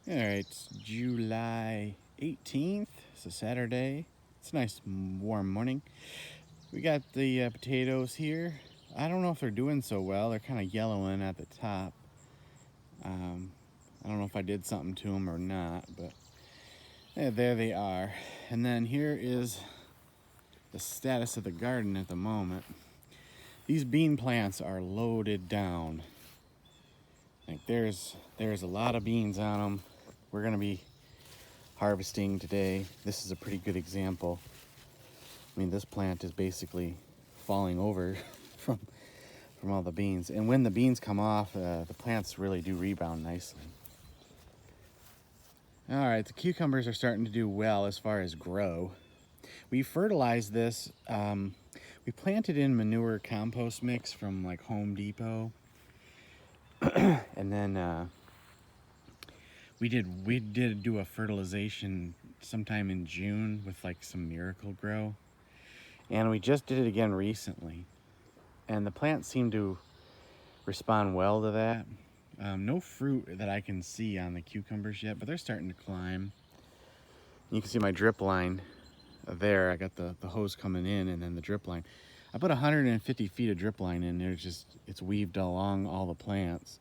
All right, it's July 18th. It's a Saturday. It's a nice warm morning. We got the potatoes here. I don't know if they're doing so well. They're kind of yellowing at the top. Um, I don't know if I did something to them or not, but yeah, there they are. And then here is the status of the garden at the moment. These bean plants are loaded down. Like there's a lot of beans on them. We're gonna be harvesting today. This is a pretty good example. I mean, this plant is basically falling over from all the beans. And when the beans come off, the plants really do rebound nicely. All right, the cucumbers are starting to do well as far as grow. We fertilized this. We planted in manure compost mix from like Home Depot, and then we did do a fertilization sometime in June with like some Miracle Grow, and we just did it again recently, and the plants seem to respond well to that. No fruit that I can see on the cucumbers yet, but they're starting to climb. You can see my drip line there. I got the hose coming in and then the drip line. I put 150 feet of drip line in there. It's weaved along all the plants,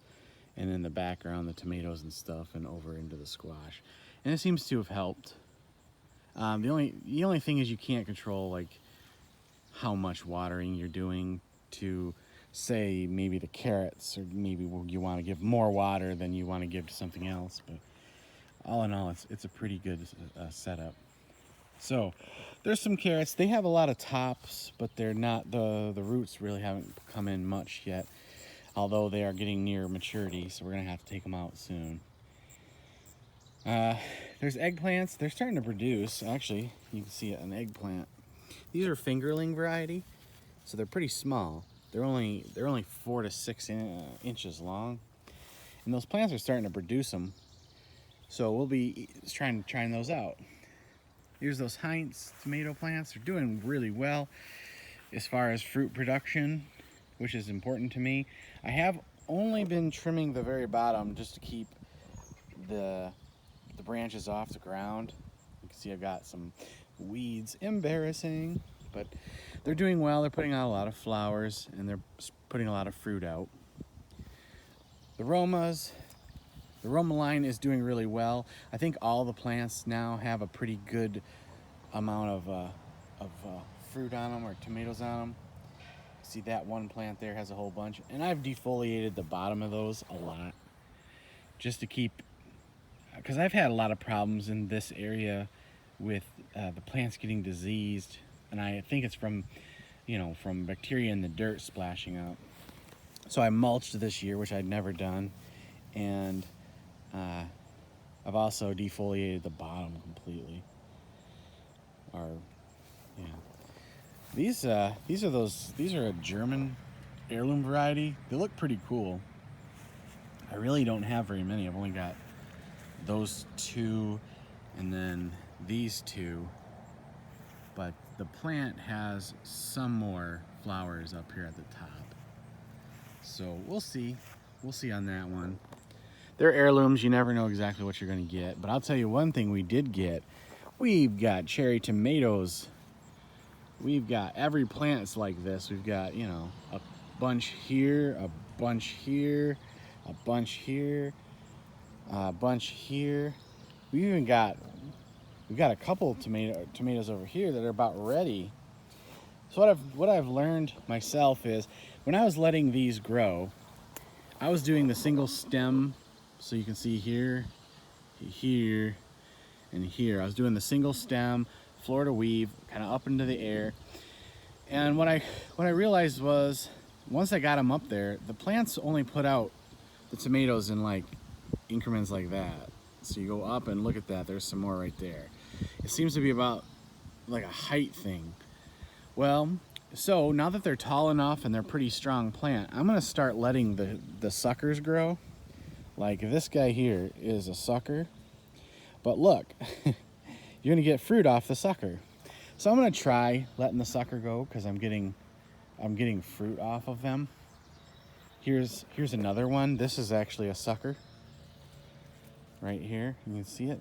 and in the background the tomatoes and stuff, and over into the squash, and it seems to have helped. The only thing is you can't control like how much watering you're doing to, say, maybe the carrots, or maybe you want to give more water than you want to give to something else. But all in all, it's a pretty good setup. So there's some carrots. They have a lot of tops, but they're not, the roots really haven't come in much yet, although they are getting near maturity, so we're gonna have to take them out soon. There's eggplants. They're starting to produce. Actually, you can see an eggplant. These are fingerling variety, so they're pretty small. They're only 4 to 6 inches long, and those plants are starting to produce them. So we'll be trying those out. Here's those Heinz tomato plants. They're doing really well as far as fruit production, which is important to me. I have only been trimming the very bottom just to keep the branches off the ground. You can see I've got some weeds. Embarrassing, but they're doing well. They're putting out a lot of flowers, and they're putting a lot of fruit out. The Roma line is doing really well. I think all the plants now have a pretty good amount of fruit on them, or tomatoes on them. See that one plant there has a whole bunch, and I've defoliated the bottom of those a lot just to keep, because I've had a lot of problems in this area with the plants getting diseased, and I think it's from bacteria in the dirt splashing out. So I mulched this year, which I'd never done, and I've also defoliated the bottom completely. These are a German heirloom variety. They look pretty cool. I really don't have very many. I've only got those two and then these two, but the plant has some more flowers up here at the top. So we'll see on that one. They're heirlooms. You never know exactly what you're going to get, but I'll tell you one thing we did get. We've got cherry tomatoes. We've got every plant's like this. We've got, a bunch here, a bunch here, a bunch here, a bunch here. We've got a couple of tomatoes over here that are about ready. So what I've learned myself is, when I was letting these grow, I was doing the single stem. So you can see here, here, and here. I was doing the single stem, Florida weave, kind of up into the air. And what I realized was, once I got them up there, the plants only put out the tomatoes in like increments like that. So you go up and look at that, there's some more right there. It seems to be about like a height thing. Well, so now that they're tall enough and they're pretty strong plant, I'm gonna start letting the suckers grow. Like this guy here is a sucker, but look, you're gonna get fruit off the sucker. So I'm gonna try letting the sucker go, because I'm getting fruit off of them. Here's another one. This is actually a sucker right here. You can see it.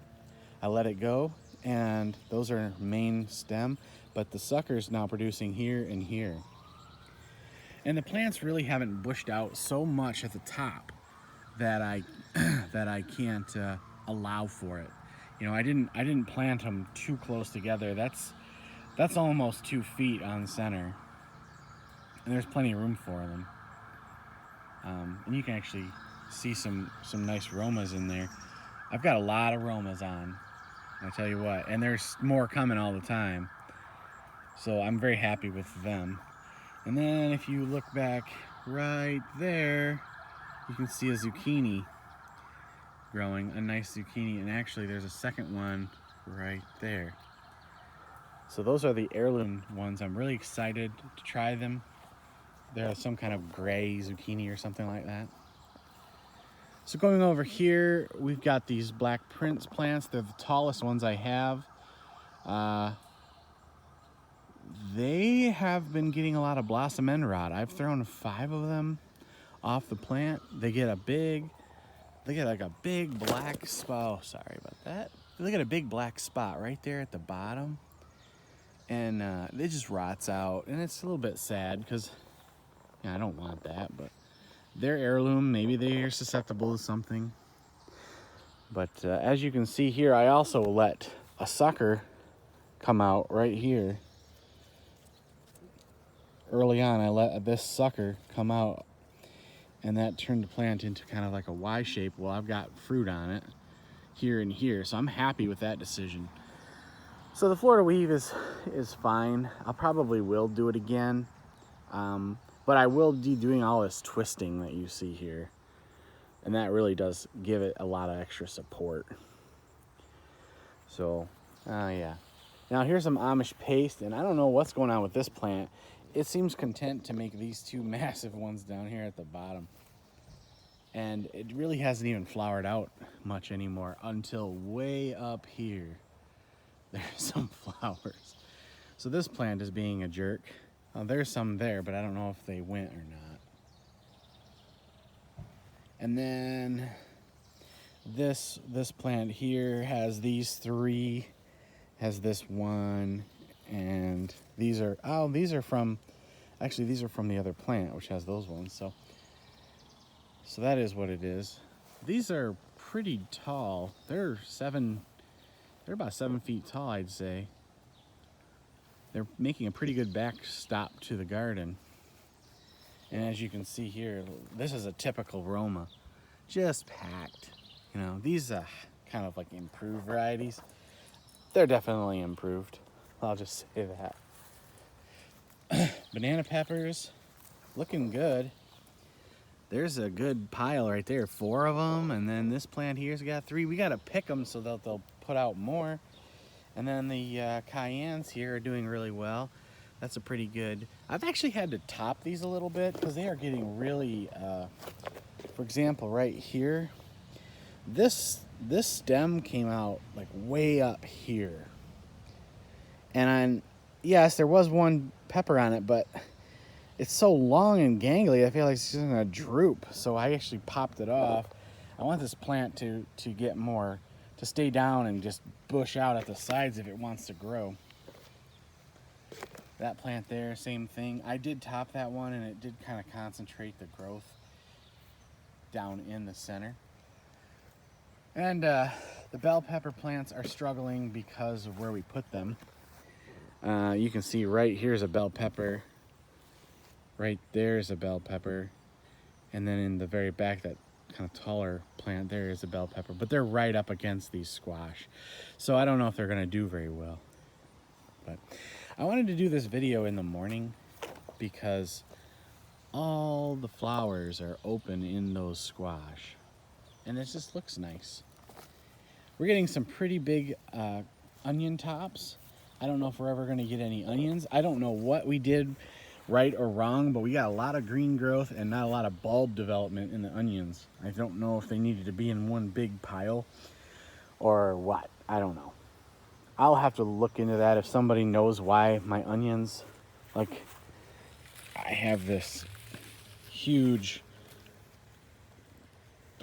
I let it go, and those are main stem, but the sucker's now producing here and here. And the plants really haven't bushed out so much at the top that I that I can't allow for it. You know, I didn't plant them too close together. That's almost 2 feet on center, and there's plenty of room for them. And you can actually see some nice aromas in there. I've got a lot of aromas on, I tell you what, and there's more coming all the time. So I'm very happy with them. And then if you look back right there, you can see a zucchini growing, a nice zucchini, and actually there's a second one right there. So those are the heirloom ones. I'm really excited to try them. They're some kind of gray zucchini or something like that. So going over here, we've got these black prince plants. They're the tallest ones I have. They have been getting a lot of blossom end rot. I've thrown 5 of them off the plant. They get like a big black spot. Oh, sorry about that. They get a big black spot right there at the bottom, and it just rots out, and it's a little bit sad because I don't want that, but they're heirloom. Maybe they are susceptible to something. But as you can see here, I also let a sucker come out right here. Early on, I let this sucker come out, and that turned the plant into kind of like a Y shape. Well, I've got fruit on it here and here, so I'm happy with that decision. So the Florida weave is fine. I probably will do it again, but I will be doing all this twisting that you see here, and that really does give it a lot of extra support. So yeah. Now here's some Amish paste, and I don't know what's going on with this plant. It seems content to make these 2 massive ones down here at the bottom. And it really hasn't even flowered out much anymore until way up here. There's some flowers. So this plant is being a jerk. There's some there, but I don't know if they went or not. And then this plant here has these 3, has this one, and these are from the other plant, which has those ones. So that is what it is. These are pretty tall. They're about 7 feet tall, I'd say. They're making a pretty good backstop to the garden. And as you can see here, this is a typical Roma, just packed. You know, these kind of like improved varieties. They're definitely improved. I'll just say that. Banana peppers, looking good. There's a good pile right there, 4 of them, and then this plant here's got 3. We gotta pick them so that they'll put out more. And then the cayennes here are doing really well. That's a pretty good. I've actually had to top these a little bit because they are getting really, for example, right here, this stem came out like way up here. And yes, there was one pepper on it, but it's so long and gangly, I feel like it's just gonna droop. So I actually popped it off. I want this plant to get more, to stay down and just bush out at the sides if it wants to grow. That plant there, same thing. I did top that one, and it did kind of concentrate the growth down in the center. And the bell pepper plants are struggling because of where we put them. You can see right here's a bell pepper. Right there's a bell pepper. And then in the very back, that kind of taller plant there is a bell pepper. But they're right up against these squash. So I don't know if they're going to do very well. But I wanted to do this video in the morning because all the flowers are open in those squash. And it just looks nice. We're getting some pretty big onion tops. I don't know if we're ever going to get any onions. I don't know what we did right or wrong, but we got a lot of green growth and not a lot of bulb development in the onions. I don't know if they needed to be in one big pile or what. I don't know. I'll have to look into that if somebody knows why my onions, like, I have this huge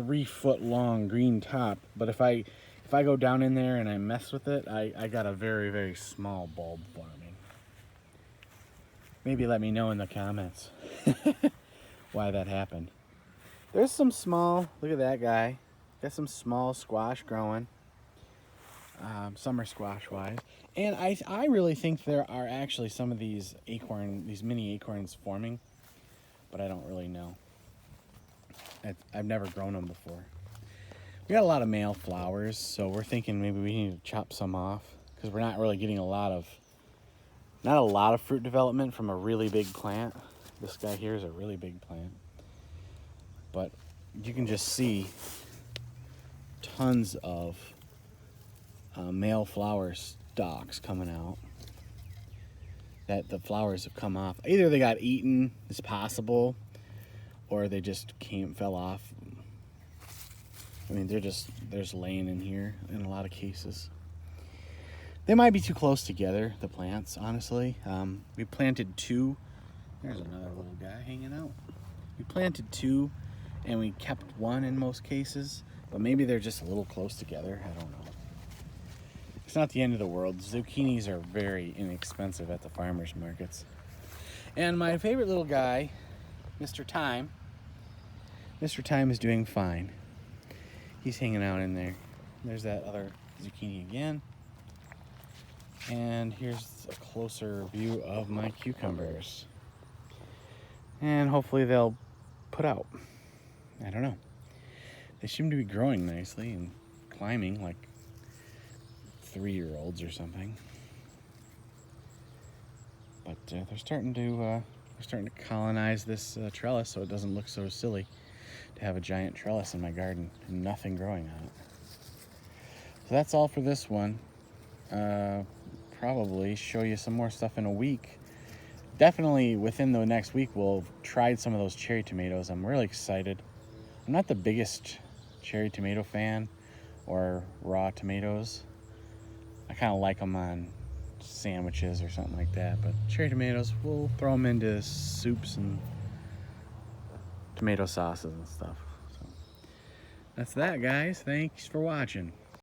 3-foot long green top, but if I go down in there and I mess with it, I got a very, very small bulb forming. Maybe let me know in the comments why that happened. There's some small, look at that guy. Got some small squash growing. Summer squash wise. And I really think there are actually some of these mini acorns forming, but I don't really know. I've never grown them before. We got a lot of male flowers, so we're thinking maybe we need to chop some off because we're not really getting not a lot of fruit development from a really big plant. This guy here is a really big plant, but you can just see tons of male flower stalks coming out that the flowers have come off. Either they got eaten, it's possible, or they just fell off. I mean, they're just laying in here in a lot of cases. They might be too close together, the plants, honestly. We planted 2. There's another little guy hanging out. We planted 2 and we kept 1 in most cases, but maybe they're just a little close together. I don't know. It's not the end of the world. Zucchinis are very inexpensive at the farmers markets. And my favorite little guy, Mr. Time. Mr. Time is doing fine. He's hanging out in there. There's that other zucchini again. And here's a closer view of my cucumbers. And hopefully they'll put out. I don't know. They seem to be growing nicely and climbing like 3-year-olds or something. But they're starting to colonize this trellis, so it doesn't look so silly to have a giant trellis in my garden and nothing growing on it. So that's all for this one. Probably show you some more stuff in a week. Definitely within the next week we'll have tried some of those cherry tomatoes. I'm really excited. I'm not the biggest cherry tomato fan or raw tomatoes. I kind of like them on sandwiches or something like that, but cherry tomatoes, we'll throw them into soups and tomato sauces and stuff. So that's that, guys. Thanks for watching.